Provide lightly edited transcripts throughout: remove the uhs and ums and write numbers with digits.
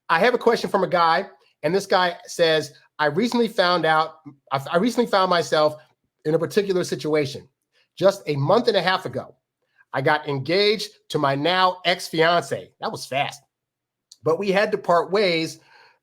I have a question from a guy, and this guy says, I recently found myself in a particular situation. Just a month and a half ago, I got engaged to my now ex-fiance. That was fast. But we had to part ways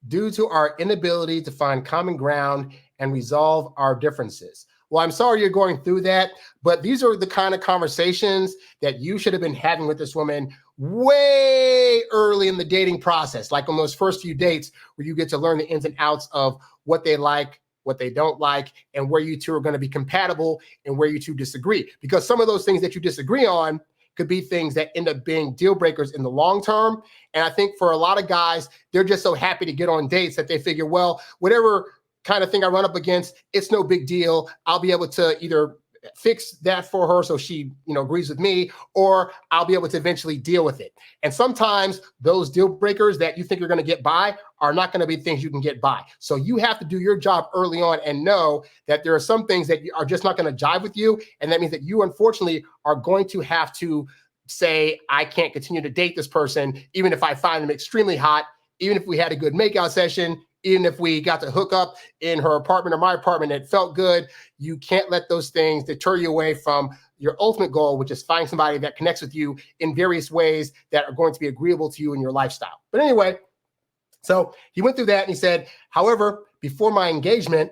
due to our inability to find common ground and resolve our differences. Well, I'm sorry you're going through that, but these are the kind of conversations that you should have been having with this woman way early in the dating process, like on those first few dates where you get to learn the ins and outs of what they like, what they don't like, and where you two are going to be compatible and where you two disagree. Because some of those things that you disagree on could be things that end up being deal breakers in the long term. And I think for a lot of guys, they're just so happy to get on dates that they figure, well, whatever kind of thing I run up against, it's no big deal. I'll be able to either fix that for her so she, agrees with me, or I'll be able to eventually deal with it. And sometimes those deal breakers that you think you're going to get by are not going to be things you can get by. So you have to do your job early on and know that there are some things that are just not going to jive with you. And that means that you, unfortunately, are going to have to say, I can't continue to date this person, even if I find them extremely hot, even if we had a good makeout session, even if we got to hook up in her apartment or my apartment, it felt good. You can't let those things deter you away from your ultimate goal, which is finding somebody that connects with you in various ways that are going to be agreeable to you in your lifestyle. But anyway, so he went through that and he said, however, before my engagement,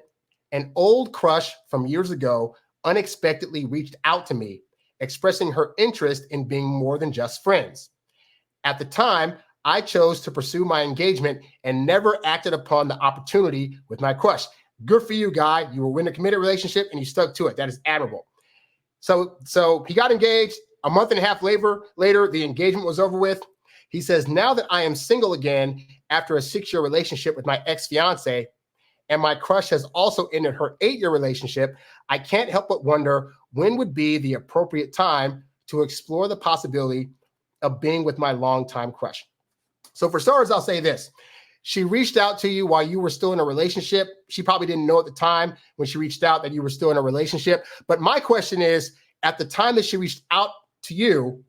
an old crush from years ago unexpectedly reached out to me, expressing her interest in being more than just friends. At the time, I chose to pursue my engagement and never acted upon the opportunity with my crush. Good for you, guy. You were in a committed relationship and you stuck to it. That is admirable. So he got engaged. A month and a half later, the engagement was over with. He says, now that I am single again after a 6-year relationship with my ex-fiance, and my crush has also ended her 8-year relationship, I can't help but wonder when would be the appropriate time to explore the possibility of being with my longtime crush. So for starters, I'll say this. She reached out to you while you were still in a relationship. She probably didn't know at the time when she reached out that you were still in a relationship. But my question is, at the time that she reached out to you,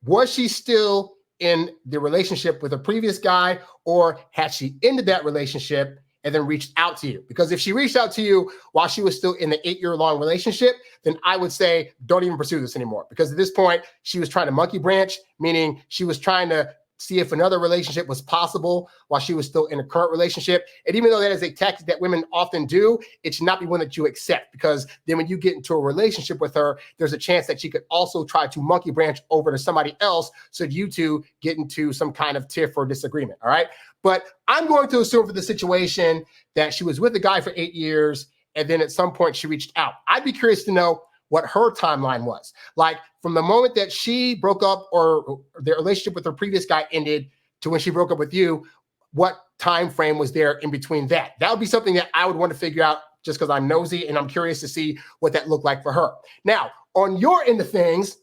was she still in the relationship with a previous guy, or had she ended that relationship and then reached out to you? Because if she reached out to you while she was still in the 8-year-long relationship, then I would say, don't even pursue this anymore. Because at this point, she was trying to monkey branch, meaning she was trying to see if another relationship was possible while she was still in a current relationship. And even though that is a tactic that women often do, it should not be one that you accept, because then when you get into a relationship with her, there's a chance that she could also try to monkey branch over to somebody else so you two get into some kind of tiff or disagreement, all right? But I'm going to assume for the situation that she was with the guy for 8 years, and then at some point she reached out. I'd be curious to know what her timeline was. Like from the moment that she broke up or their relationship with her previous guy ended to when she broke up with you, what time frame was there in between that? That would be something that I would want to figure out just because I'm nosy and I'm curious to see what that looked like for her. Now, on your end of things,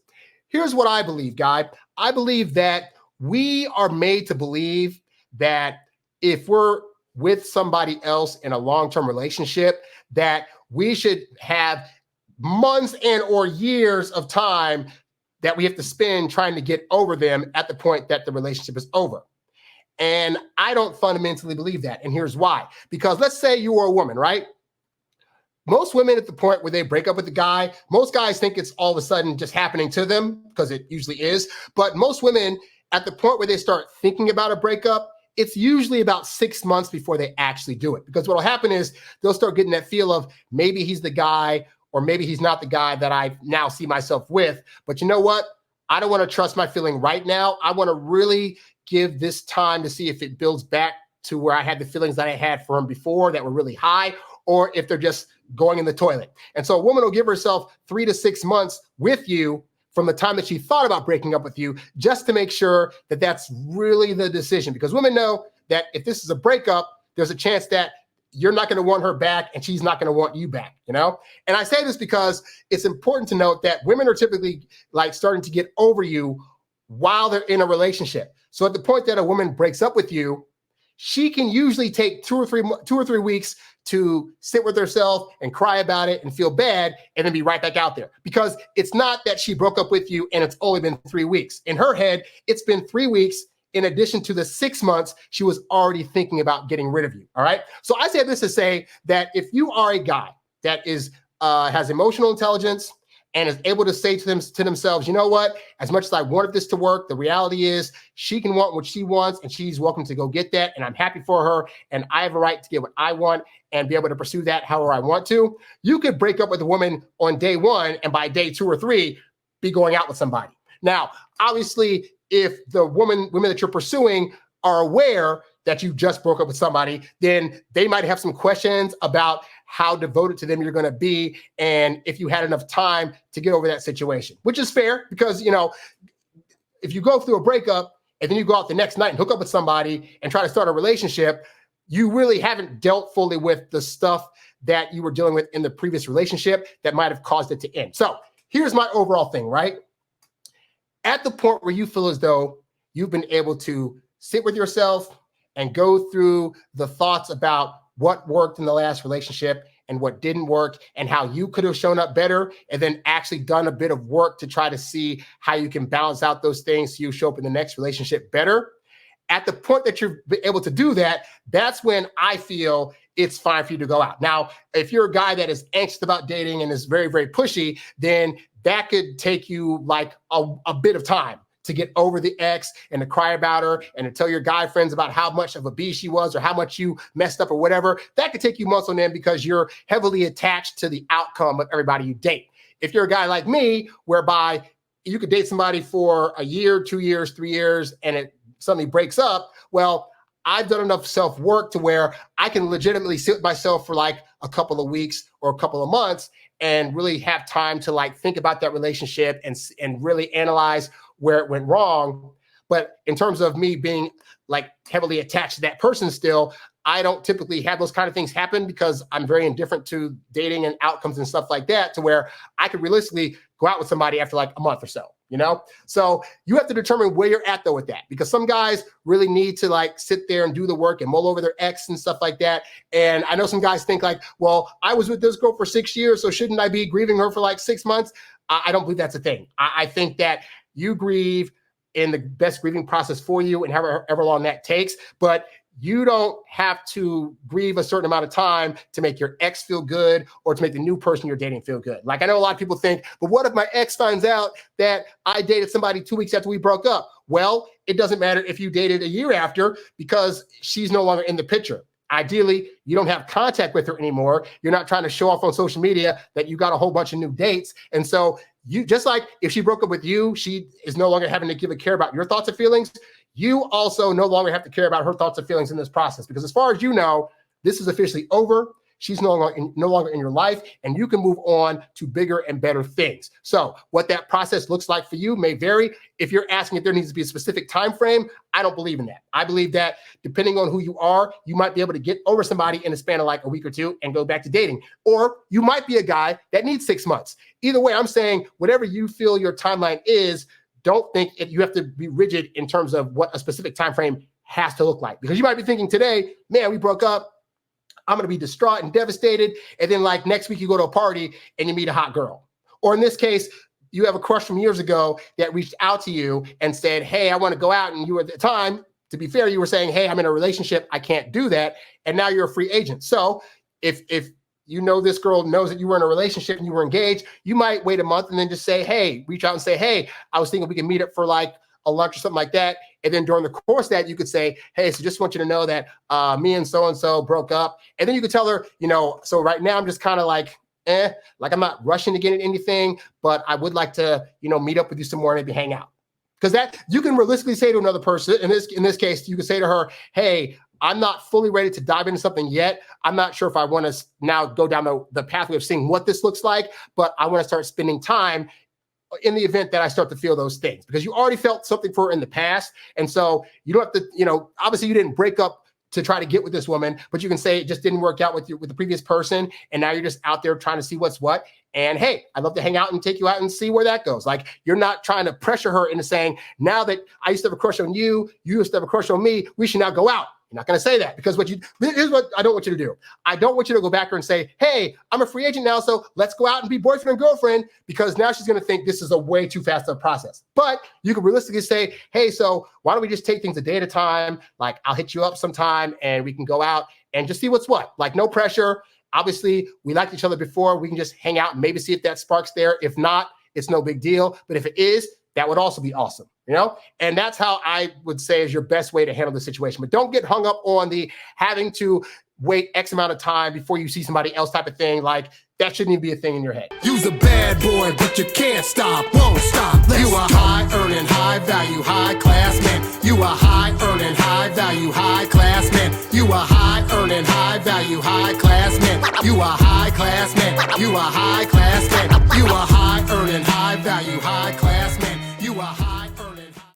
here's what I believe, Guy. I believe that we are made to believe that if we're with somebody else in a long-term relationship, that we should have months and or years of time that we have to spend trying to get over them at the point that the relationship is over. And I don't fundamentally believe that. And here's why. Because let's say you were a woman, right? Most women at the point where they break up with the guy, most guys think it's all of a sudden just happening to them, because it usually is. But most women at the point where they start thinking about a breakup, it's usually about 6 months before they actually do it. Because what will happen is they'll start getting that feel of maybe he's the guy, or maybe he's not the guy that I now see myself with. But you know what? I don't want to trust my feeling right now. I want to really give this time to see if it builds back to where I had the feelings that I had for him before that were really high, or if they're just going in the toilet. And so a woman will give herself 3 to 6 months with you from the time that she thought about breaking up with you, just to make sure that that's really the decision. Because women know that if this is a breakup, there's a chance that you're not going to want her back and she's not going to want you back, you know? And I say this because it's important to note that women are typically like starting to get over you while they're in a relationship. So at the point that a woman breaks up with you, she can usually take 2 or 3 weeks to sit with herself and cry about it and feel bad and then be right back out there. Because it's not that she broke up with you and it's only been 3 weeks. In her head, it's been 3 weeks in addition to the 6 months she was already thinking about getting rid of you. All right. So I say this to say that if you are a guy that is has emotional intelligence and is able to say to themselves, you know what, as much as I wanted this to work, the reality is she can want what she wants and she's welcome to go get that. And I'm happy for her. And I have a right to get what I want and be able to pursue that however I want to. You could break up with a woman on day 1 and by day 2 or 3, be going out with somebody. Now, obviously, if the women that you're pursuing are aware that you just broke up with somebody, then they might have some questions about how devoted to them you're going to be and if you had enough time to get over that situation, which is fair because, if you go through a breakup and then you go out the next night and hook up with somebody and try to start a relationship, you really haven't dealt fully with the stuff that you were dealing with in the previous relationship that might have caused it to end. So here's my overall thing, right? At the point where you feel as though you've been able to sit with yourself and go through the thoughts about what worked in the last relationship and what didn't work and how you could have shown up better, and then actually done a bit of work to try to see how you can balance out those things so you show up in the next relationship better. At the point that you're able to do that, that's when I feel it's fine for you to go out. Now, if you're a guy that is anxious about dating and is very, very pushy, then that could take you like a bit of time to get over the ex and to cry about her and to tell your guy friends about how much of a bee she was or how much you messed up or whatever. That could take you months on end because you're heavily attached to the outcome of everybody you date. If you're a guy like me, whereby you could date somebody for a year, 2 years, 3 years, and it suddenly breaks up, well, I've done enough self-work to where I can legitimately sit with myself for like a couple of weeks or a couple of months and really have time to like think about that relationship and really analyze where it went wrong. But in terms of me being like heavily attached to that person still, I don't typically have those kind of things happen because I'm very indifferent to dating and outcomes and stuff like that, to where I could realistically go out with somebody after like a month or so, So you have to determine where you're at though with that, because some guys really need to like sit there and do the work and mull over their ex and stuff like that. And I know some guys think like, well, I was with this girl for 6 years, so shouldn't I be grieving her for like 6 months? I don't believe that's a thing. I think that you grieve in the best grieving process for you and however long that takes, but you don't have to grieve a certain amount of time to make your ex feel good or to make the new person you're dating feel good. Like I know a lot of people think, but what if my ex finds out that I dated somebody 2 weeks after we broke up? Well, it doesn't matter if you dated a year after because she's no longer in the picture. Ideally, you don't have contact with her anymore. You're not trying to show off on social media that you got a whole bunch of new dates. And so you, just like if she broke up with you, she is no longer having to give a care about your thoughts and feelings. You also no longer have to care about her thoughts and feelings in this process, because as far as you know, this is officially over. She's no longer in your life, and you can move on to bigger and better things. So what that process looks like for you may vary. If you're asking if there needs to be a specific time frame, I don't believe in that. I believe that depending on who you are, you might be able to get over somebody in a span of like a week or two and go back to dating. Or you might be a guy that needs 6 months. Either way, I'm saying whatever you feel your timeline is, don't think you have to be rigid in terms of what a specific time frame has to look like. Because you might be thinking today, man, we broke up, I'm going to be distraught and devastated. And then like next week you go to a party and you meet a hot girl. Or in this case, you have a crush from years ago that reached out to you and said, hey, I want to go out. And you at the time, to be fair, you were saying, hey, I'm in a relationship, I can't do that. And now you're a free agent. So if you know this girl knows that you were in a relationship and you were engaged, you might wait a month and then just say, hey, reach out and say, hey, I was thinking we can meet up for like a lunch or something like that. And then during the course of that, you could say, hey, so just want you to know that me and so-and-so broke up. And then you could tell her, so right now I'm just kind of like I'm not rushing to get into anything, but I would like to, meet up with you some more and maybe hang out. Because that you can realistically say to another person, in this case, you could say to her, hey, I'm not fully ready to dive into something yet. I'm not sure if I want to now go down the pathway of seeing what this looks like, but I want to start spending time in the event that I start to feel those things, because you already felt something for her in the past. And so you don't have to, obviously you didn't break up to try to get with this woman, but you can say it just didn't work out with the previous person. And now you're just out there trying to see what's what. And hey, I'd love to hang out and take you out and see where that goes. Like, you're not trying to pressure her into saying, now that I used to have a crush on you, you used to have a crush on me, we should now go out. You're not going to say that because here's what I don't want you to do. I don't want you to go back there and say, hey, I'm a free agent now, so let's go out and be boyfriend and girlfriend, because now she's going to think this is a way too fast of a process. But you can realistically say, hey, so why don't we just take things a day at a time? Like, I'll hit you up sometime and we can go out and just see what's what. Like, no pressure. Obviously, we liked each other before. We can just hang out and maybe see if that spark's there. If not, it's no big deal. But if it is, that would also be awesome, you know? And that's how I would say is your best way to handle the situation. But don't get hung up on the having to wait X amount of time before you see somebody else type of thing. Like, that shouldn't even be a thing in your head. You's a bad boy, but you can't stop, won't stop. You a high-earning, high-value, high-class man. You a high-earning, high-value, high-class man. You a high-earning, high-value, high-class man. You a high-class man. You a high-class man. You a high-earning, high-value, high-class man.